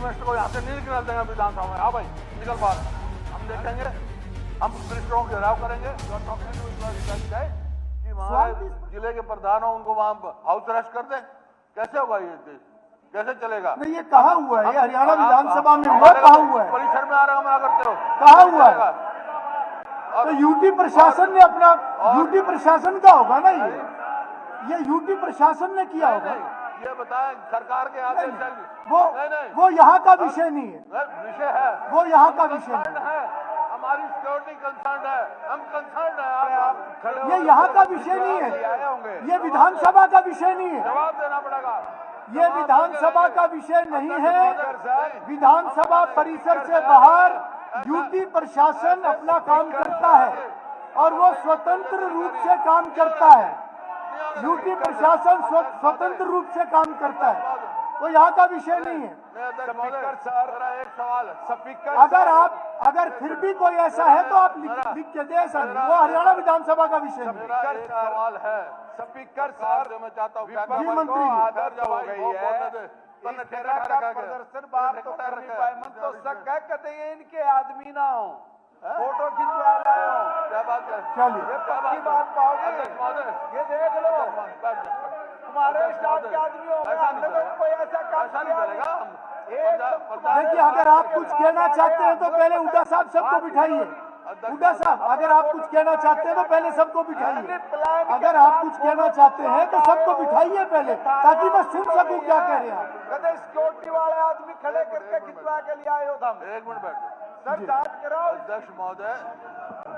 Minister को यहाँ से नहीं निकल देंगे विधानसभा में। हाँ भाई निकल बाहर, हम देखेंगे, हम मिनिस्टरों को घेराव करेंगे कि वहाँ जिले के प्रधान हो उनको वहाँ हाउस अरेस्ट कर दे। कैसे होगा ये देश, कैसे चलेगा? नहीं, ये कहा हुआ है, ये हरियाणा विधानसभा में हुआ, कहा हुआ है, परिसर में आ रहा मना करते हो, कहा हुआ है। तो यूटी प्रशासन ने अपना, यूटी प्रशासन का होगा ना, ये यूटी प्रशासन ने किया होगा। ये बताएं सरकार के आदेश है वो यहाँ का विषय नहीं है, विषय है, वो यहाँ का विषय नहीं है। हमारी सिक्योरिटी कंसर्न है, हम कंसर्न है। आप ये यहाँ का विषय नहीं है, ये विधानसभा का विषय नहीं है, जवाब देना पड़ेगा। ये विधानसभा का विषय नहीं है। विधानसभा परिसर से बाहर यूटी प्रशासन अपना काम करता है और वो स्वतंत्र रूप से काम करता है। यूटी प्रशासन स्वतंत्र रूप से काम करता है, वो यहाँ का विषय नहीं है। स्पीकर सर, एक सवाल स्पीकर, अगर फिर भी कोई ऐसा है तो आप लिख के दे सकते, वो हरियाणा विधानसभा का विषय नहीं। सवाल है स्पीकर सर, मैं चाहता हूँ जी मंत्री आदत हो गई है प्रदर्शन बात तो कर नहीं पाए। मन तो शक है कहते ये इनके आदमी ना हो, फोटो खिंचवा लाए हो। क्या बात है, चलिए ये पक्की बात पाओगे, ये देख लो तुम्हारे स्टाफ के आदमी हो, हमने तो कोई ऐसा काम नहीं करेगा। देखिए, अगर आप कुछ कहना चाहते हैं तो पहले हुड्डा साहब सबको बिठाइए। हुड्डा साहब, अगर आप कुछ कहना चाहते हैं तो पहले सबको बिठाइए। अगर आप कुछ कहना चाहते हैं तो सबको बिठाइए पहले, ताकि मैं सुन सकूं क्या कह रहे हैं आप। कहते सिक्योरिटी वाले आदमी खड़े करके खिंचवा के लिए आए हो। हम एक मिनट बैठ जाओ सर, जांच कराओ। अध्यक्ष महोदय,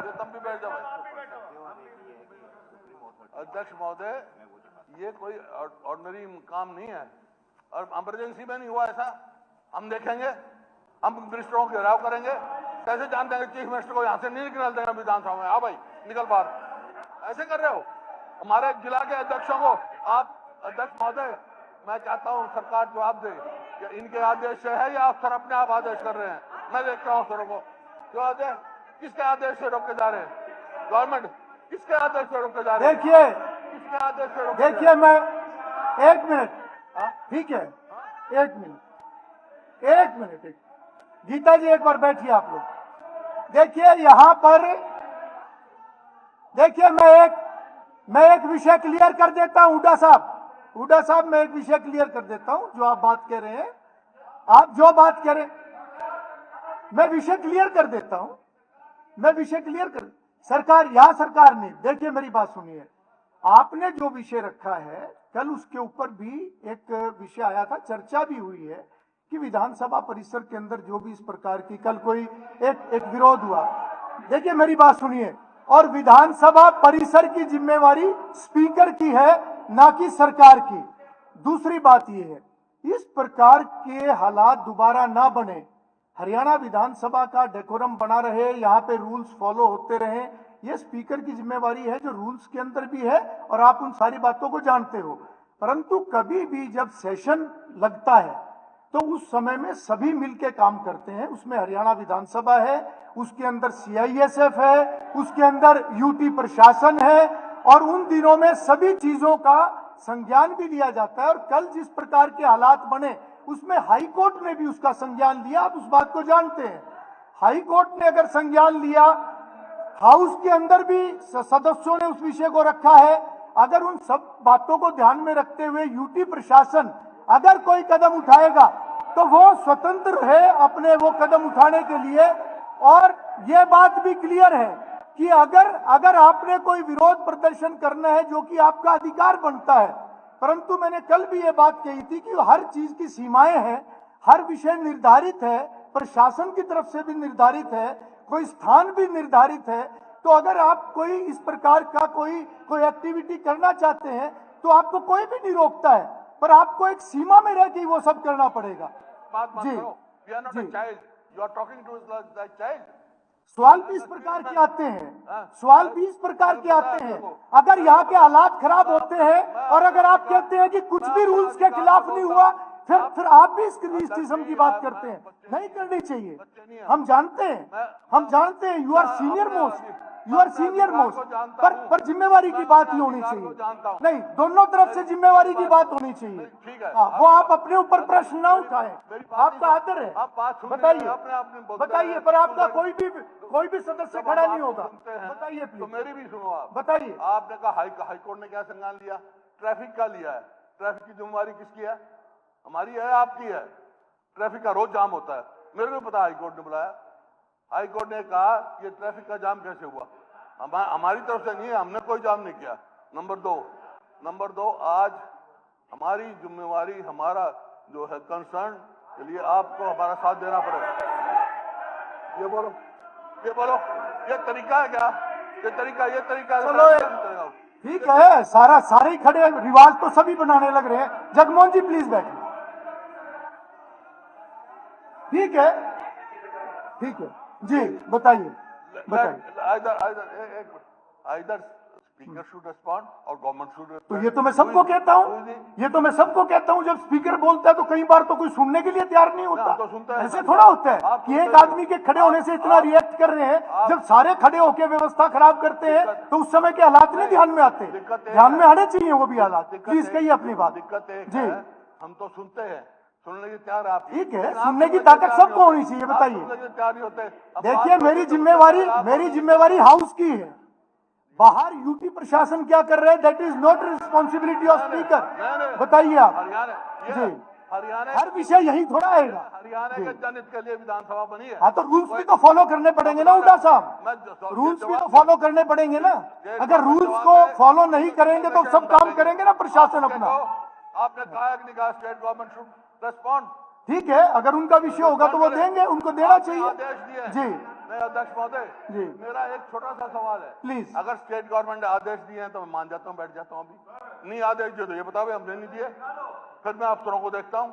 ये तुम भी बैठ जाओ। अध्यक्ष महोदय, ये कोई ऑर्डिनरी काम नहीं है और इमरजेंसी में नहीं हुआ ऐसा। हम देखेंगे, हम मिनिस्टरों को घेराव करेंगे। कैसे जानते हैं चीफ मिनिस्टर को यहाँ से नहीं निकल देंगे विधानसभा में। हाँ भाई निकल बाहर, ऐसे कर रहे हो हमारे जिला के अध्यक्षों को आप। अध्यक्ष महोदय, मैं चाहता हूँ सरकार जवाब दे कि इनके आदेश से है या आप सर अपने आप आदेश कर रहे हैं। मैं देख रहा हूँ सरों को, जो आदेश किसके आदेश से रोके जा रहे हैं? गवर्नमेंट किसके आदेश से रोके जा रहे हैं? देखिए, किसके आदेश से रोके? देखिए, मैं एक मिनट, ठीक है, एक मिनट, गीता जी एक बार बैठिए आप लोग। देखिए यहाँ पर, देखिए मैं एक विषय क्लियर कर देता हूँ। हुड्डा साहब, मैं एक विषय क्लियर कर देता हूँ। जो आप बात कह रहे हैं, आप जो बात कह रहे हैं, मैं विषय क्लियर कर देता हूँ। मैं विषय क्लियर कर, सरकार ने, देखिए मेरी बात सुनिए, आपने जो विषय रखा है कल उसके ऊपर भी एक विषय आया था, चर्चा भी हुई है कि विधानसभा परिसर के अंदर जो भी इस प्रकार की कल कोई एक विरोध हुआ। देखिए मेरी बात सुनिए, और विधानसभा परिसर की जिम्मेवारी स्पीकर की है, ना कि सरकार की। दूसरी बात यह है, इस प्रकार के हालात दोबारा ना बने, हरियाणा विधानसभा का डेकोरम बना रहे, यहाँ पे रूल्स फॉलो होते रहे, ये स्पीकर की जिम्मेवारी है, जो रूल्स के अंदर भी है और आप उन सारी बातों को जानते हो। परंतु कभी भी जब सेशन लगता है तो उस समय में सभी मिलके काम करते हैं। उसमें हरियाणा विधानसभा है, उसके अंदर CISF है, उसके अंदर यूटी प्रशासन है, और उन दिनों में सभी चीजों का संज्ञान भी लिया जाता है। और कल जिस प्रकार के हालात बने उसमें हाई कोर्ट ने भी उसका संज्ञान लिया, आप उस बात को जानते हैं। हाई कोर्ट ने अगर संज्ञान लिया, हाउस के अंदर भी सदस्यों ने उस विषय को रखा है। अगर उन सब बातों को ध्यान में रखते हुए यूटी प्रशासन अगर कोई कदम उठाएगा तो वो स्वतंत्र है अपने वो कदम उठाने के लिए। और ये बात भी क्लियर है कि अगर आपने कोई विरोध प्रदर्शन करना है, जो कि आपका अधिकार बनता है, परंतु मैंने कल भी ये बात कही थी कि हर चीज की सीमाएं हैं, हर विषय निर्धारित है, प्रशासन की तरफ से भी निर्धारित है, कोई स्थान भी निर्धारित है। तो अगर आप कोई इस प्रकार का कोई एक्टिविटी करना चाहते हैं तो आपको कोई भी नहीं रोकता है, पर आपको एक सीमा में रह के वो सब करना पड़ेगा। जी, सवाल भी इस प्रकार के आते हैं, अगर यहाँ के हालात खराब होते हैं और अगर आप कहते हैं कि कुछ भी रूल्स के खिलाफ नहीं हुआ, फिर आप भी इस किस्म की बात करते हैं, नहीं करनी चाहिए। हम जानते हैं यू आर सीनियर मोस्ट, पर जिम्मेवारी की बात ही होनी चाहिए। नहीं, दोनों तरफ से जिम्मेवारी की बात होनी चाहिए। ठीक है, वो आप अपने ऊपर प्रश्न ना उठाएं, आपका आदर है। बताइए, पर आपका कोई भी सदस्य खड़ा नहीं होगा। बताइए तो प्लीज, मेरी भी सुनो आप। बताइए। आपने कहा हाईकोर्ट ने क्या संज्ञान लिया? ट्रैफिक का लिया है। ट्रैफिक की जिम्मेवारी किसकी है? हमारी है, आपकी है? ट्रैफिक का रोज जाम होता है, मेरे को पता। हाईकोर्ट ने बुलाया, हाईकोर्ट ने कहा ये ट्रैफिक का जाम कैसे हुआ? हमारी तरफ से नहीं है, हमने कोई जाम नहीं किया। नंबर दो, आज हमारी जिम्मेवारी, हमारा जो है कंसर्न के लिए आपको हमारा साथ देना पड़ेगा। ये बोलो, ये तरीका है क्या? ये तरीका चलो ठीक है, सारे खड़े, रिवाज तो सभी बनाने लग रहे हैं। जगमोहन जी प्लीज बैठिए। ठीक है जी, बताइए। आइदर स्पीकर शुड रिस्पॉन्ड और गवर्नमेंट शुड रिस्पॉन्ड। तो ये तो मैं सबको कहता हूँ, जब स्पीकर बोलता है तो कई बार तो कोई सुनने के लिए तैयार नहीं होता। तो सुनता है, ऐसे थोड़ा होता है कि एक आदमी के खड़े होने से इतना रिएक्ट कर रहे हैं। जब सारे खड़े होकर व्यवस्था खराब करते हैं तो उस समय के हालात नहीं ध्यान में आते। ध्यान में आने चाहिए वो भी हालात। प्लीज कहिए अपनी बात। दिक्कत जी, हम तो सुनते हैं, सुनने की तैयार आप। ठीक है, सुनने की ताकत सबको होनी चाहिए। बताइए। तैयार नहीं होते। देखिए, मेरी जिम्मेवारी हाउस की है। बाहर यूटी प्रशासन क्या कर रहे हैं, that is not responsibility of speaker. बताइए आप जी। हरियाणा हर विषय यही थोड़ा आएगा। हरियाणा के जनहित के लिए विधानसभा बनी है। हाँ, तो रूल्स भी तो फॉलो करने पड़ेंगे ना हुड्डा साहब, रूल्स भी तो फॉलो करने पड़ेंगे ना। अगर रूल्स को फॉलो नहीं करेंगे तो सब काम करेंगे ना प्रशासन अपना। आपने कहा कि स्टेट गवर्नमेंट शुड रिस्पॉन्ड। ठीक है, अगर उनका विषय होगा तो वो देंगे, उनको देना चाहिए। आदेश दिए जी। मैं अध्यक्ष महोदय जी, मेरा एक छोटा सा सवाल है प्लीज। अगर स्टेट गवर्नमेंट ने आदेश दिए हैं तो मैं मान जाता हूँ, बैठ जाता हूँ। अभी नहीं आदेश दिए तो ये बताओ हमने नहीं दिए, फिर मैं अफसरों को देखता हूँ।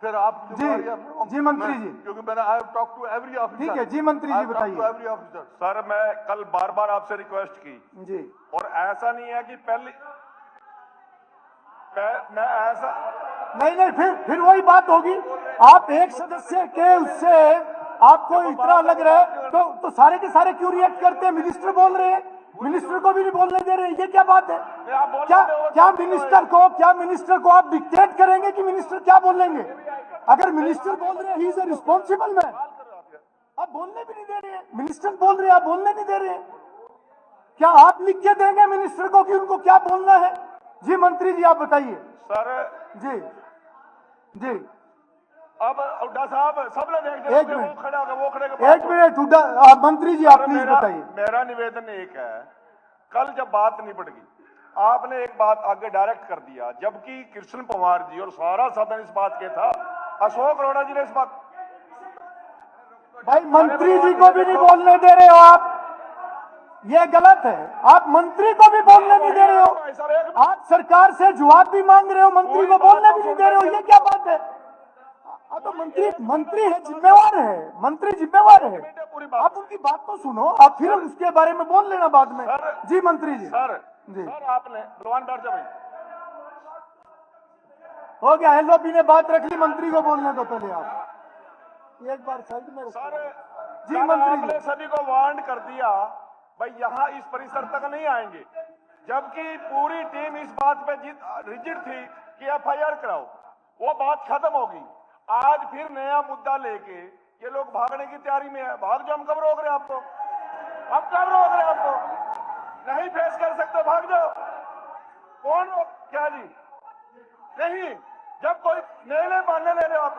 फिर आप जी मंत्री जी, क्योंकि मैंने I have talk to every officer. ठीक है जी मंत्री जी, बताइए। Every officer. सर, मैं कल बार बार आपसे रिक्वेस्ट की जी, और ऐसा नहीं है कि मैं ऐसा नहीं, फिर वही बात होगी। आप एक सदस्य के उससे आपको इतना लग रहा है तो सारे के सारे क्यों रिएक्ट करते हैं? मिनिस्टर बोल रहे हैं, मिनिस्टर को भी नहीं बोलने दे रहे हैं, ये क्या बात है? क्या मिनिस्टर को आप डिक्टेट करेंगे कि मिनिस्टर क्या बोलेंगे? अगर मिनिस्टर बोल रहे हैं he is a responsible man, आप बोलने भी नहीं दे रहे हैं। मिनिस्टर बोल रहे हैं, आप बोलने नहीं दे रहे हैं। क्या आप लिख के देंगे मिनिस्टर को कि उनको क्या बोलना है? जी मंत्री जी, आप बताइए। सर जी, अब हुड्डा साहब सब लोग एक वो मिनट, खड़े हो गए, एक मिनट हुड्डा मंत्री जी, आप प्लीज बताइए। मेरा निवेदन एक है, कल जब बात निपट गई, आपने एक बात आगे डायरेक्ट कर दिया, जबकि कृष्ण पवार जी और सारा सदन इस बात के था, अशोक अरोड़ा जी ने इस बात। भाई मंत्री जी को भी नहीं बोलने दे रहे हो आप, ये गलत है। आप मंत्री को भी बोलने नहीं दे रहे हो, आप सरकार से जवाब भी मांग रहे हो, मंत्री को बोलने भी नहीं दे रहे हो, ये क्या बात है? तो मंत्री है, जिम्मेवार है, मंत्री जिम्मेवार है। आप उनकी बात तो सुनो, आप फिर उसके बारे में बोल लेना बाद में। जी मंत्री जी। सर आपने भगवान बैठ जाओ, हो गया, एलओपी ने बात रख ली, मंत्री को बोलने दो पहले। आप एक बार साइड में सर जी मंत्री आपने जी, सभी को वार्न कर दिया भाई यहाँ इस परिसर तक नहीं आएंगे, जबकि पूरी टीम इस बात पे रिजिड थी कि एफआईआर कराओ, वो बात खत्म होगी। आज फिर नया मुद्दा लेके ये लोग भागने की तैयारी में है। भाग जाओ, हम कब रोक रहे हैं आपको? हम कब रोक रहे हैं आपको? नहीं फेस कर सकते, भाग जाओ। कौन क्या जी? नहीं, जब कोई नए मानने ले रहे हो आप,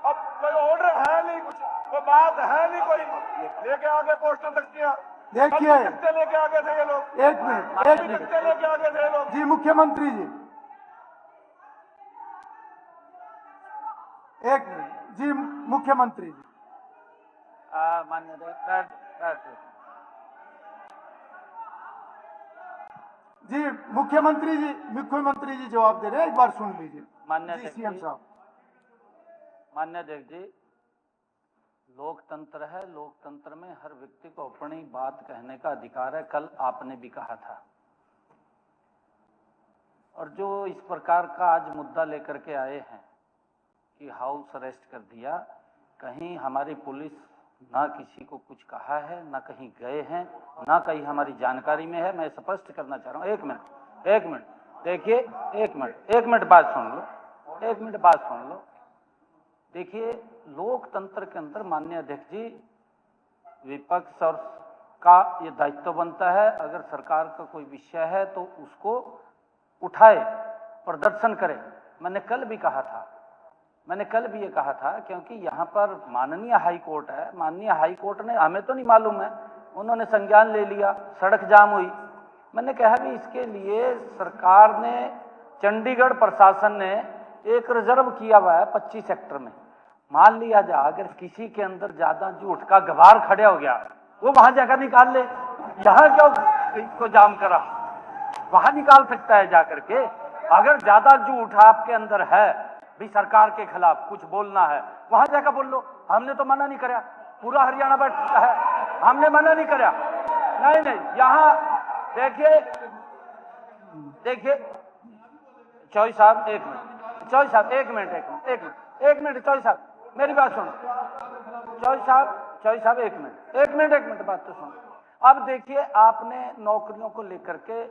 अब कोई ऑर्डर है नहीं, कुछ कोई बात है नहीं, कोई लेके आगे पोस्टर तख्तियां देखिए, लेके आगे थे ये लोग, एक मिनट लेके आगे थे ये लोग। जी मुख्यमंत्री जी, एक मिनट जी मुख्यमंत्री जी। मान्य जी मुख्यमंत्री जी जवाब दे रहे हैं, एक बार सुन लीजिए। मान्य जी सीएम साहब। मान्य अध्यक्ष जी, लोकतंत्र है, लोकतंत्र में हर व्यक्ति को अपनी बात कहने का अधिकार है। कल आपने भी कहा था, और जो इस प्रकार का आज मुद्दा लेकर के आए हैं, कि हाउस अरेस्ट कर दिया, कहीं हमारी पुलिस ना किसी को कुछ कहा है, ना कहीं गए हैं, ना कहीं हमारी जानकारी में है। मैं स्पष्ट करना चाह रहा हूँ। एक मिनट देखिए, एक मिनट बात सुन लो। देखिए, लोकतंत्र के अंदर माननीय अध्यक्ष जी, विपक्ष और का ये दायित्व बनता है, अगर सरकार का कोई विषय है तो उसको उठाए, प्रदर्शन करे। मैंने कल भी ये कहा था, क्योंकि यहाँ पर माननीय हाई कोर्ट है। माननीय हाई कोर्ट ने, हमें तो नहीं मालूम है, उन्होंने संज्ञान ले लिया, सड़क जाम हुई। मैंने कहा भी इसके लिए सरकार ने, चंडीगढ़ प्रशासन ने एक रिजर्व किया हुआ है 25 सेक्टर में। मान लिया जा अगर किसी के अंदर ज्यादा झूठ का गवार खड़ा हो गया, वो वहां जाकर निकाल ले। यहाँ क्यों इसको जाम करा? वहां निकाल सकता है जाकर के। अगर ज्यादा झूठ आपके अंदर है भी, सरकार के खिलाफ कुछ बोलना है, वहां जाकर बोल लो। हमने तो मना नहीं करा, पूरा हरियाणा बैठा है, हमने मना नहीं करा। नहीं, यहाँ देखिए चौधरी साहब, एक मिनट चौधरी साहब, मेरी बात सुनो। चौधरी साहब एक मिनट बात तो सुनो। अब देखिए, आपने नौकरियों को लेकर के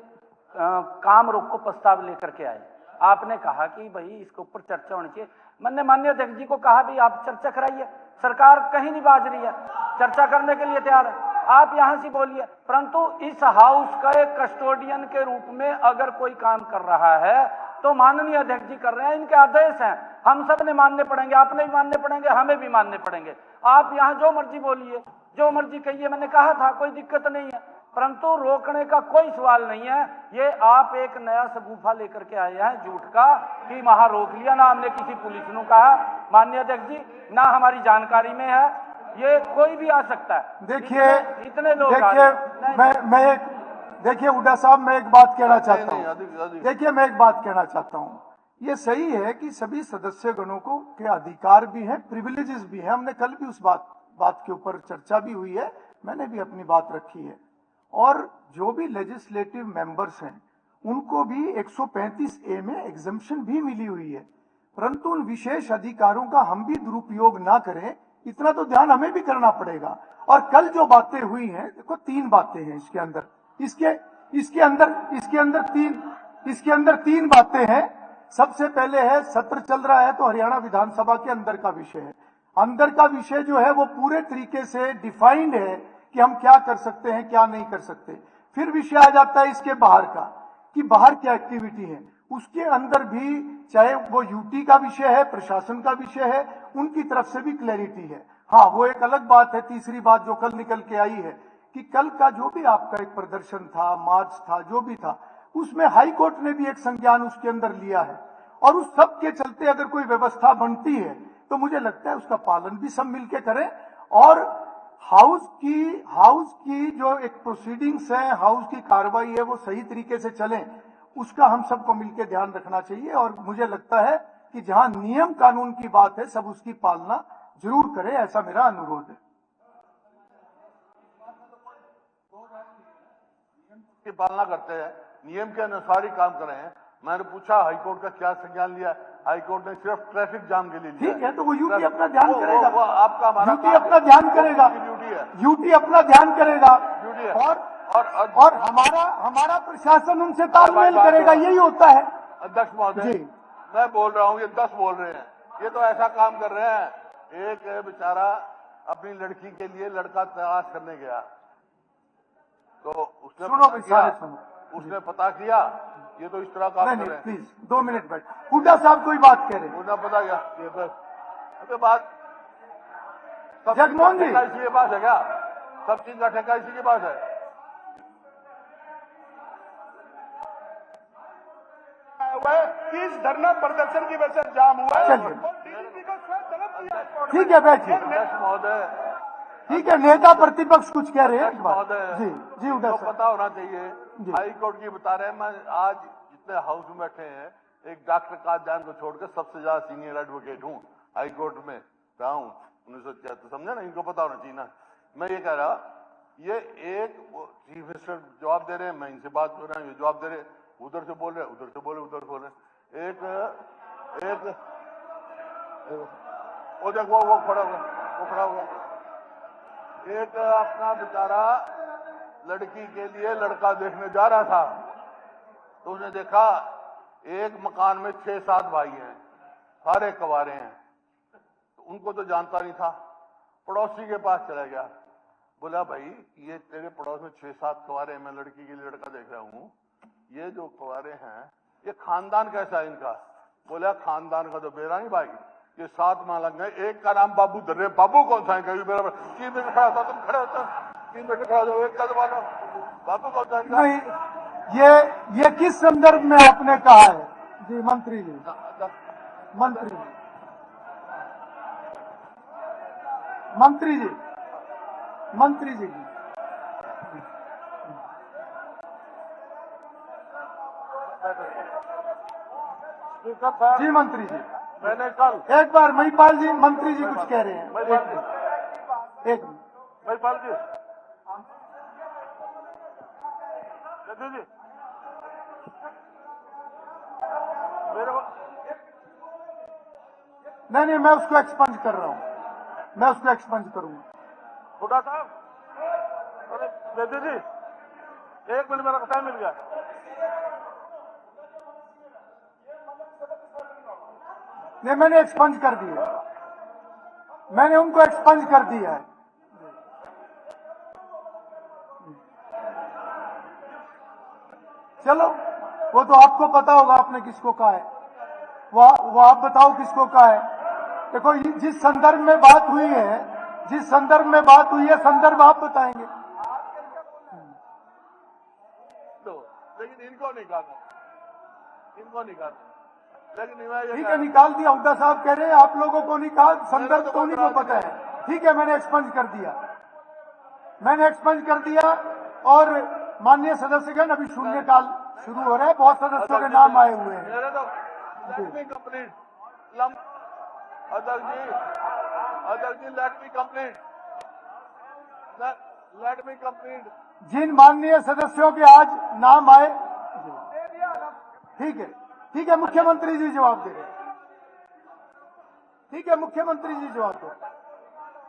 काम रोक को प्रस्ताव लेकर के आए। आपने कहा कि भाई इसके ऊपर चर्चा होनी चाहिए। मैंने माननीय अध्यक्ष जी को कहा भी आप चर्चा कराइए, सरकार कहीं नहीं बाज रही है, चर्चा करने के लिए तैयार है, आप यहां से बोलिए। परंतु इस हाउस का एक कस्टोडियन के रूप में अगर कोई काम कर रहा है तो माननीय अध्यक्ष जी कर रहे हैं, इनके आदेश हैं, हम सब ने मानने पड़ेंगे, आपने भी मानने पड़ेंगे, हमें भी मानने पड़ेंगे। आप यहाँ जो मर्जी बोलिए, जो मर्जी कहिए, मैंने कहा था कोई दिक्कत नहीं है, परंतु रोकने का कोई सवाल नहीं है। ये आप एक नया सगुफा लेकर के आए हैं झूठ का कि वहां रोक लिया, ना हमने किसी पुलिस ने कहा माननीय अध्यक्ष जी, ना हमारी जानकारी में है, ये कोई भी आ सकता है। देखिए इतने लोग देखिए हुड्डा साहब, मैं एक बात कहना चाहता हूँ। ये सही है कि सभी सदस्यगणों को के अधिकार भी हैं, प्रिविलेजेस भी हैं। हमने कल भी उस बात के ऊपर चर्चा भी हुई है, मैंने भी अपनी बात रखी है। और जो भी लेजिस्लेटिव मेंबर्स हैं उनको भी 135A में एग्जम्पशन भी मिली हुई है, परंतु उन विशेष अधिकारों का हम भी दुरुपयोग ना करें, इतना तो ध्यान हमें भी करना पड़ेगा। और कल जो बातें हुई हैं, देखो 3 बातें हैं इसके अंदर, इसके अंदर 3 बातें हैं। सबसे पहले है, सत्र चल रहा है तो हरियाणा विधानसभा के अंदर का विषय है। अंदर का विषय जो है वो पूरे तरीके से डिफाइंड है कि हम क्या कर सकते हैं, क्या नहीं कर सकते। फिर विषय आ जाता है इसके बाहर का, कि बाहर क्या एक्टिविटी है। उसके अंदर भी, चाहे वो यूटी का विषय है, प्रशासन का विषय है, उनकी तरफ से भी क्लैरिटी है। हाँ, वो एक अलग बात है। तीसरी बात जो कल निकल के आई है कि कल का जो भी आपका एक प्रदर्शन था, मार्च था, जो भी था, उसमें हाई कोर्ट ने भी एक संज्ञान उसके अंदर लिया है। और उस सब के चलते अगर कोई व्यवस्था बनती है तो मुझे लगता है उसका पालन भी सब मिलके करें। और हाउस की जो एक प्रोसीडिंग्स है, हाउस की कार्रवाई है, वो सही तरीके से चले, उसका हम सबको मिलकर ध्यान रखना चाहिए। और मुझे लगता है कि जहां नियम कानून की बात है, सब उसकी पालना जरूर करें, ऐसा मेरा अनुरोध है। की पालना करते हैं, नियम के अनुसार ही काम कर रहे हैं। मैंने पूछा हाईकोर्ट का क्या संज्ञान लिया, हाईकोर्ट ने सिर्फ ट्रैफिक जाम के लिए लिया। ठीक है, तो वो यूटी अपना ध्यान करेगा, वो आपका हमारा यूटी अपना ध्यान करेगा, ड्यूटी है, यूटी अपना ध्यान करेगा। ड्यूटी है। और हमारा प्रशासन उनसे तालमेल करेगा, यही होता है। अध्यक्ष महोदय, मैं बोल रहा हूँ, ये 10 बोल रहे हैं, ये तो ऐसा काम कर रहे हैं। एक बेचारा अपनी लड़की के लिए लड़का तलाश करने गया, तो उसने पता किया, ये तो इस तरह काम कर रहे हैं। प्लीज 2 मिनट बैठ, हुड्डा साहब कोई बात कह रहे हैं। मुझे पता क्या ये बात जगमोहन जी, इसी के पास है क्या? सब चीज का ठेका इसी के पास है। इस धरना प्रदर्शन की वजह से जाम हुआ है। ठीक है, बैठिए। महोदय, ठीक है, नेता प्रतिपक्ष कुछ कह रहे हैं। महोदय जी हुड्डा साहब, पता होना चाहिए, हाई कोर्ट की बता रहे हैं। मैं आज जितने हाउस में बैठे हैं, एक डॉक्टर कादयान को छोड़कर सबसे ज्यादा सीनियर एडवोकेट हूँ, हाई कोर्ट में रहा हूँ 1976, समझे ना, इनको पता होना चाहिए ना। मैं ये कह रहा, ये एक चीफ मिनिस्टर जवाब दे रहे हैं, मैं इनसे बात कर रहा हूँ, ये जवाब दे रहे, उधर से बोल रहे, उधर से बोले, उधर बोल रहे। वो देखो वो खड़ा हुआ, वो खड़ा हुआ। एक अपना बेचारा लड़की के लिए लड़का देखने जा रहा था, तो उसने देखा एक मकान में 6-7 भाई हैं, सारे कवारे हैं। तो उनको तो जानता नहीं था, पड़ोसी के पास चला गया, बोला भाई ये तेरे पड़ोस में 6-7 कवारे हैं, मैं लड़की के लिए लड़का देख रहा हूँ, ये जो कवारे हैं ये खानदान कैसा है इनका? बोला खानदान का तो बेरा नहीं भाई, ये 7 मालंग है, एक का नाम बाबू धर्रे, बाबू कौन सा है? कभी मेरा 3 मिनट खड़ा होता, तुम खड़े होता 3 मिनट खड़ा हो, एक का तो बोलो बाबू कौन सा है इनका? नहीं, ये किस संदर्भ में आपने कहा है? जी मंत्री जी, मंत्री जी, मंत्री जी, मंत्री जी, स्पीकर साहब जी मंत्री जी, मैंने कल एक बार महिपाल जी, मंत्री जी कुछ कह रहे हैं, एक मिनट। महिपाल जी, जदू जी मेरे को नहीं, मैं उसको एक्सपंज कर रहा हूँ, मैं उसको एक्सपंज करूंगा। हुड्डा साहब, अरे जदू जी 1 मिनट मेरा टाइम मिल गया। नहीं, मैंने एक्सपंज कर दिया, मैंने उनको एक्सपंज कर दिया है। चलो, वो तो आपको पता होगा आपने किसको कहा है, वो आप बताओ किसको कहा है। देखो जिस संदर्भ में बात हुई है, जिस संदर्भ में बात हुई है, संदर्भ आप बताएंगे। तो लेकिन इनको नहीं कहा, इनको नहीं कहा, लेकिन मैं ये ठीक है, निकाल दिया। हुड्डा साहब कह रहे हैं आप लोगों को निकाल, संदर्भ तो उन्हीं को पता है। ठीक है, मैंने एक्सपंज कर दिया, मैंने एक्सपंज कर दिया। और माननीय सदस्यगण, अभी शून्यकाल शुरू हो रहा है, बहुत सदस्यों के नाम आए हुए हैं। मेरे तो लेट मी कंप्लीट अध्यक्ष जी let me complete, let me complete. जिन माननीय सदस्यों के आज नाम आए, ठीक है, ठीक है, मुख्यमंत्री जी जवाब दे रहे हैं। ठीक है, मुख्यमंत्री जी जवाब दो।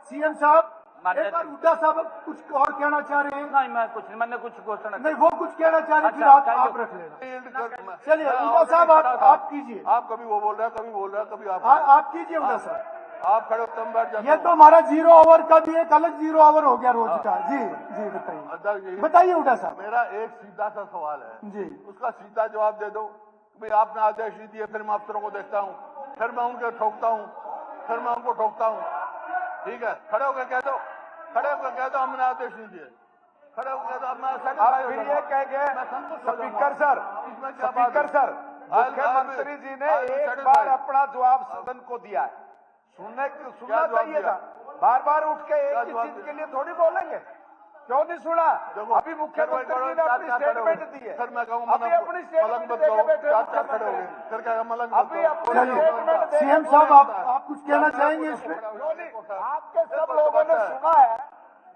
सीएम साहब, एक बार हुड्डा साहब कुछ और कहना चाह रहे हैं? नहीं, मैं कुछ नहीं, मैंने कुछ घोषणा नहीं, वो कुछ कहना चाह रहे हैं, फिर आप रख लेना। चलिए हुड्डा साहब, आप कीजिए। आप कभी वो बोल रहे हैं, कभी बोल रहे हैं, कभी आप कीजिए हुड्डा साहब। आप खड़े होकर बैठ जाते ये तो हमारा 0 ओवर का भी एक अलग 0 ओवर हो गया रोज का। जी जी, बताइए, अध्यक्ष जी बताइए हुड्डा साहब। मेरा एक सीधा सा सवाल है जी, उसका सीधा जवाब दे दो। भाई आपने आदेश नहीं दिए, फिर मैं अफसरों को देखता हूँ, फिर मैं उनको ठोकता हूँ, फिर मैं उनको ठोकता हूँ। ठीक है, खड़े होकर कह दो, खड़े होकर कह दो हमने आदेश नहीं दिए, खड़े होकर कह दो अब मैं फिर ये कह गए स्पीकर सर, स्पीकर सर, मुख्यमंत्री जी ने एक बार अपना जवाब सदन को दिया है, सुनना चाहिए था। बार बार उठ के एक ही चीज के लिए थोड़ी बोलेंगे, क्यों नहीं सुना? अभी मुख्यमंत्री जी ने अपनी स्टेटमेंट दी है, फिर मैं कहूँ अभी अपनी स्टेटमेंट देके बैठे खड़े हो गए, फिर क्या मलंग अभी अपनी स्टेटमेंट दे। सीएम साहब, आप कुछ कहना चाहेंगे इस पे? आपके सब लोगों ने सुना है,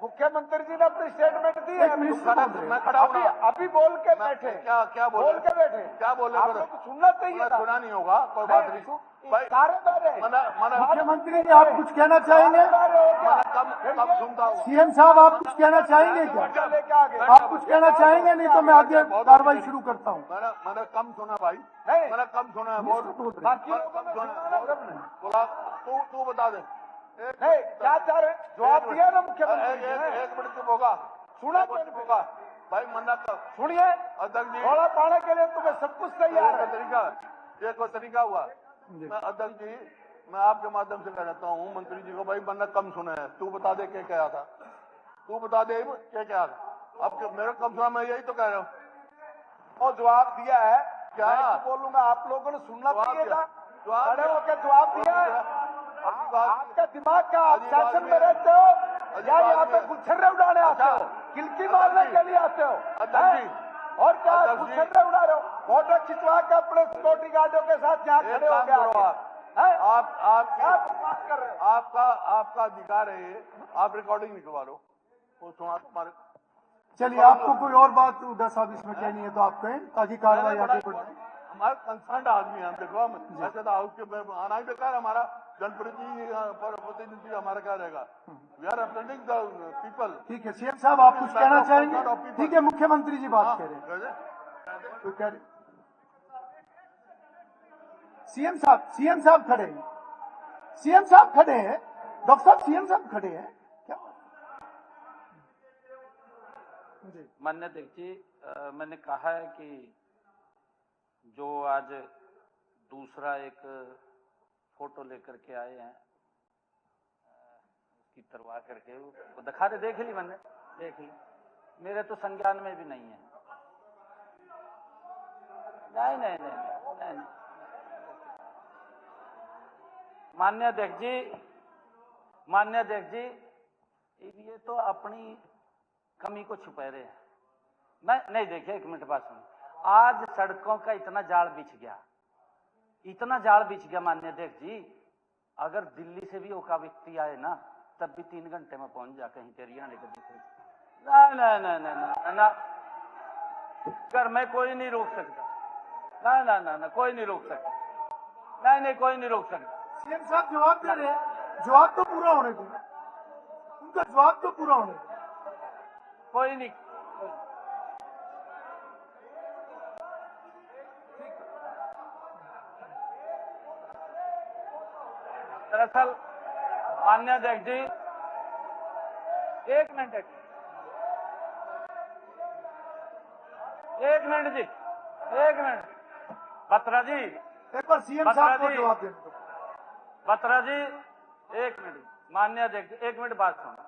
मुख्यमंत्री जी ने अपनी स्टेटमेंट दी है, मैं खड़ा हूँ ना। अभी बोल के बैठे, क्या बोल के बैठे, क्या बोले? आप लोग सुनना चाहिए था। सुना नहीं होगा, कोई बात नहीं भाई। सारे बारे मुख्यमंत्री जी, आप कुछ कहना चाहेंगे? कम सुनता हूँ। सीएम साहब, आप कुछ कहना चाहेंगे क्या? लेके आगे आप कुछ कहना चाहेंगे? नहीं तो मैं आगे कार्रवाई शुरू करता हूँ। मैंने कम सुना भाई, नहीं। मैंने कम सुना है बहुत, बाकी कम सुना। बोला तू बता दे। नहीं, क्या चाह रहे? जवाब दिया ना मुख्यमंत्री जी ने। एक मिनट चुप होगा, सुना एक मिनट होगा भाई, मन्ना कर। सुनिए, अध्यक्ष जी, थोड़ा पाने के लिए तुम्हें सब कुछ तैयार है। तरीका, ये कोई तरीका हुआ? मैं अध्यक्ष जी, मैं आपके माध्यम से कह देता हूँ मंत्री जी को, भाई मैंने कम सुना है, तू बता दे क्या था, तू बता दे क्या था। अब मेरा कम सुना, मैं यही तो कह रहा हूँ। और जवाब दिया है क्या? मैं तो बोलूंगा, आप लोगों ने सुनना चाहिए था। जवाब खड़े होकर जवाब दिया है। आपका दिमाग का आप शासन में रहते हो या यहाँ पे गुच्छर्रे उड़ाने आते हो, किलकी मारने के लिए आते हो? और क्या गुच्छर्रे उड़ा रहे हो? फोटो खिंचवा के अपने सिक्योरिटी गार्डों के साथ यहाँ खड़े हो गए। आप क्या बात कर रहे हो? आपका अधिकार है, आप रिकॉर्डिंग निकलवा लो, वो सुना तुम्हारे। चलिए, आपको कोई और बात हुड्डा साहब इसमें कहनी है तो आप कहें, ताकि कार्रवाई आगे बढ़े। हमारे कंसर्न आदमी हैं, देखो हम ऐसे तो हाउस के आना ही बेकार है हमारा। जनप्रतिनिधि प्रतिनिधि हमारा क्या रहेगा? We are representing the people. ठीक है सीएम साहब, आप कुछ कहना चाहेंगे? ठीक है, मुख्यमंत्री जी बात कह रहे हैं। तो कह रहे सीएम साहब खड़े हैं, सीएम साहब खड़े हैं, डॉक्टर साहब सीएम साहब खड़े हैं क्या? जी माननीय अध्यक्ष जी, मैंने कहा है कि जो आज दूसरा एक फोटो लेकर के आए हैं, उसकी तरवा करके वो दिखा दे, देख ली मैंने, देख ली, मेरे तो संज्ञान में भी नहीं है। नहीं। माननीय अध्यक्ष जी, ये तो अपनी कमी को छुपा रहे हैं। मैं नहीं, देखिए एक मिनट बात सुन, आज सड़कों का इतना जाल बिछ गया माननीय अध्यक्ष जी, अगर दिल्ली से भी ओका व्यक्ति आए ना, तब भी 3 घंटे में पहुंच जा, कहीं तेरिया लेकर दिखे। ना कर, मैं कोई नहीं रोक सकता। ना कोई नहीं रोक सकता। नहीं कोई नहीं रोक सकता। सीएम साहब जवाब दे रहे हैं, जवाब तो पूरा होने दो, उनका जवाब तो पूरा होने दो। कोई नहीं। दरअसल माननीय अध्यक्ष जी, एक मिनट जी, बत्रा जी, एक बार सीएम साहब को जवाब देने दो। बत्रा जी, एक मिनट। माननीय अध्यक्ष, एक मिनट बात सुनो।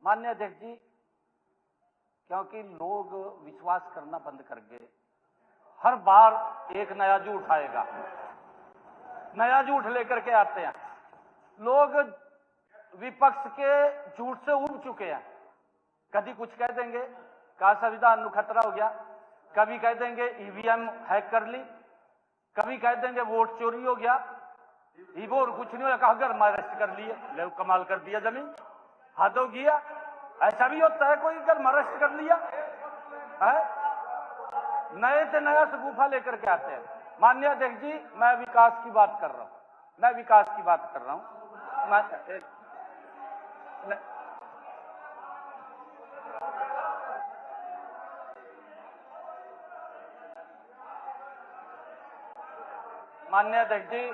माननीय अध्यक्ष जी, क्योंकि लोग विश्वास करना बंद कर गए, हर बार एक नया झूठ आएगा, नया झूठ लेकर के आते हैं लोग। विपक्ष के झूठ से उब चुके हैं। कभी कुछ कह देंगे का संविधान को खतरा हो गया, कभी कह देंगे ईवीएम हैक कर ली, कभी कह देंगे वोट चोरी हो गया, वो और कुछ नहीं हुआ, कहा घर में अरेस्ट कर लिए, ले कमाल कर दिया, जमीन हद हो गया। ऐसा भी होता है, कोई घर में अरेस्ट कर लिया है? नए से नया सगुफा लेकर के आते हैं। माननीय अध्यक्ष जी, मैं विकास की बात कर रहा हूं, माननीय अध्यक्ष जी,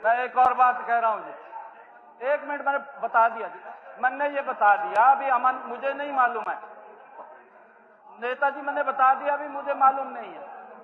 मैं एक और बात कह रहा हूं जी। एक मिनट, मैंने बता दिया जी, मैंने ये बता दिया अभी, अमन मुझे नहीं मालूम है नेताजी, मैंने बता दिया अभी, मुझे मालूम नहीं है।